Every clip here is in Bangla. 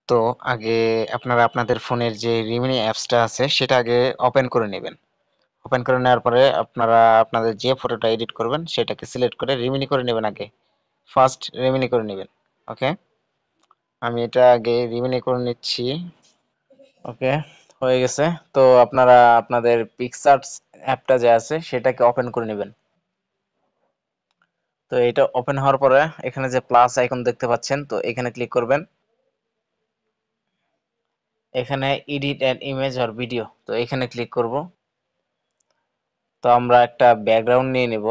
তো আগে আপনারা আপনাদের ফোনের যে রিমিনি অ্যাপসটা আছে সেটা আগে ওপেন করে নেবেন। ওপেন করে নেওয়ার পরে আপনারা আপনাদের যে ফটোটা এডিট করবেন সেটাকে সিলেক্ট করে রিমিনি করে নেবেন আগে। ফার্স্ট রিমিনি করে নেবেন। ওকে? আমি এটা আগে রিমিনি করে নিচ্ছি। ওকে, হয়ে গেছে। তো আপনারা আপনাদের পিক্সার্টস অ্যাপটা যে আছে সেটাকে ওপেন করে নেবেন। তো এটা ওপেন হওয়ার পরে এখানে যে প্লাস আইকন দেখতে পাচ্ছেন, তো এখানে ক্লিক করবেন। এখানে edit an image or video, তো এখানে ক্লিক করব। তো আমরা একটা ব্যাকগ্রাউন্ড নিয়ে নেব।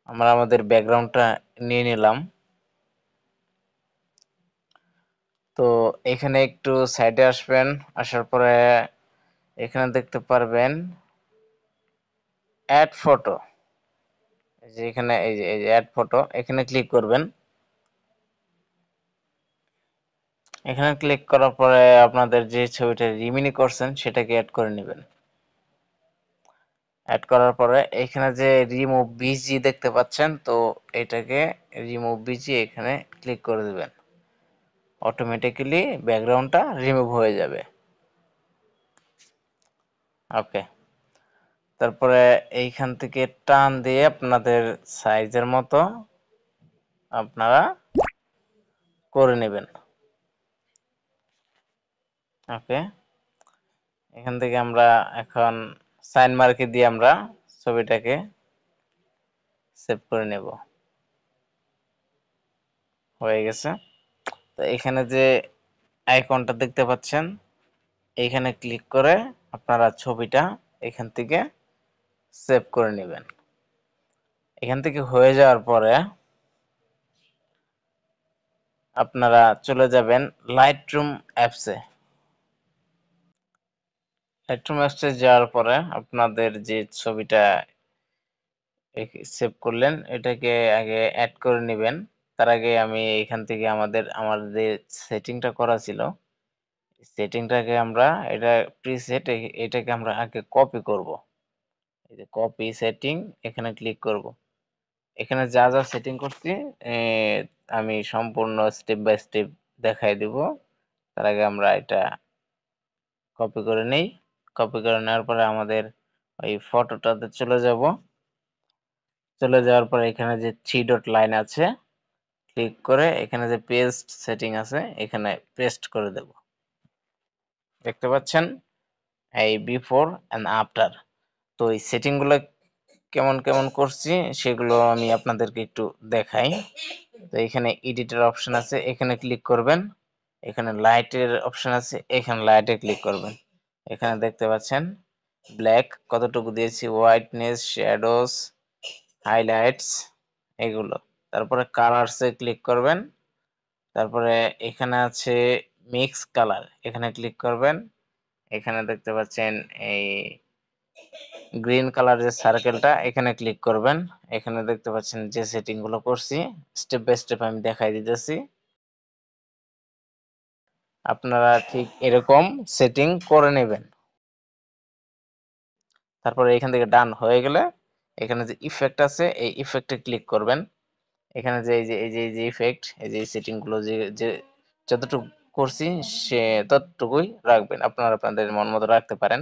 আমরা আমাদের ব্যাকগ্রাউন্ডটা নিয়ে নিলাম। তো এখানে একটু সাইডে আসবেন, আসার পরে এখানে দেখতে পারবেন অ্যাড ফটো। এই যে এখানে এই যে অ্যাড ফটো, এখানে ক্লিক করবেন। এখানে ক্লিক করার পরে আপনাদের যে ছবিটা রিমিনি করছেন সেটাকে অ্যাড করে নেবেন। অ্যাড করার পরে এখানে যে রিমুভ বিজি দেখতে পাচ্ছেন, তো এটাকে রিমুভ বিজি এখানে ক্লিক করে দেবেন। অটোমেটিক্যালি ব্যাকগ্রাউন্ডটা রিমুভ হয়ে যাবে। ওকে, তারপরে এইখান থেকে টান দিয়ে আপনাদের সাইজের মতো আপনারা করে নেবেন। ওকে, এখান থেকে আমরা এখন সাইন মার্কে দিয়ে আমরা ছবিটাকে সেভ করে নেব। হয়ে গেছে। তো এখানে যে আইকনটা দেখতে পাচ্ছেন, এইখানে ক্লিক করে আপনারা ছবিটা এখান থেকে সেভ করে নেবেন। এখান থেকে হয়ে যাওয়ার পরে আপনারা চলে যাবেন লাইটরুম অ্যাপসে। লাইটরুম অ্যাপসে যাওয়ার পরে আপনাদের যে ছবিটা সেভ করলেন এটাকে আগে অ্যাড করে নেবেন। তার আগে আমি এখান থেকে আমার যে সেটিংটা করা ছিল, সেটিংটাকে আমরা এটা প্রিসেট, এটাকে আমরা আগে কপি করব। এই যে কপি সেটিং, এখানে ক্লিক করব। এখানে যা যা সেটিং করছি আমি সম্পূর্ণ স্টেপ বাই স্টেপ দেখাই দিব। তার আগে আমরা এটা কপি করে নেই। কপি করে নেওয়ার পরে আমাদের ওই ফটোটাতে চলে যাব। চলে যাওয়ার পরে এখানে যে থ্রি ডট লাইন আছে, ক্লিক করে এখানে যে পেস্ট সেটিং আছে এখানে পেস্ট করে দেব। দেখতে পাচ্ছেন এই বিফোর এন্ড আফটার। তো এই সেটিং গুলো কেমন কেমন করছি সেগুলো আমি আপনাদেরকে একটু দেখাই। তো এখানে এডিটের অপশন আছে, এখানে ক্লিক করবেন। এখানে লাইটের অপশন আছে, এখানে লাইটে ক্লিক করবেন। এখানে দেখতে পাচ্ছেন ব্ল্যাক কতটুকু দিয়েছি, হোয়াইটনেস, শ্যাডোজ, হাইলাইটস এগুলো। তারপরে কালারসে ক্লিক করবেন। তারপরে এখানে আছে মিক্স কালার, এখানে ক্লিক করবেন। এখানে দেখতে পাচ্ছেন এই গ্রিন কালার যে সার্কেলটা, এখানে ক্লিক করবেন। এখানে দেখতে পাচ্ছেন যে সেটিং গুলো করছি স্টেপ বাই স্টেপ আমি দেখাই দিতেছি। আপনারা ঠিক এরকম সেটিং করে নেবেন। তারপরে এখান থেকে ডান হয়ে গেলে এখানে যে ইফেক্ট আছে এই ইফেক্টে ক্লিক করবেন। এখানে যে এই যে ইফেক্ট, এই যে সেটিং গুলো যে যতটুকু করছি সে ততটুকুই রাখবেন। আপনারা আপনাদের মন মতো রাখতে পারেন।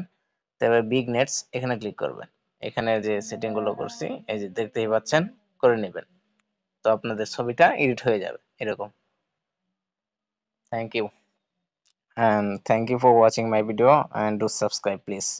তারপরে বিগ নেটস এখানে ক্লিক করবেন। এখানে যে সেটিং গুলো করছি এই যে দেখতেই পাচ্ছেন, করে নেবেন। তো আপনাদের ছবিটা এডিট হয়ে যাবে এরকম। Thank you, and thank you for watching my video, and do subscribe please.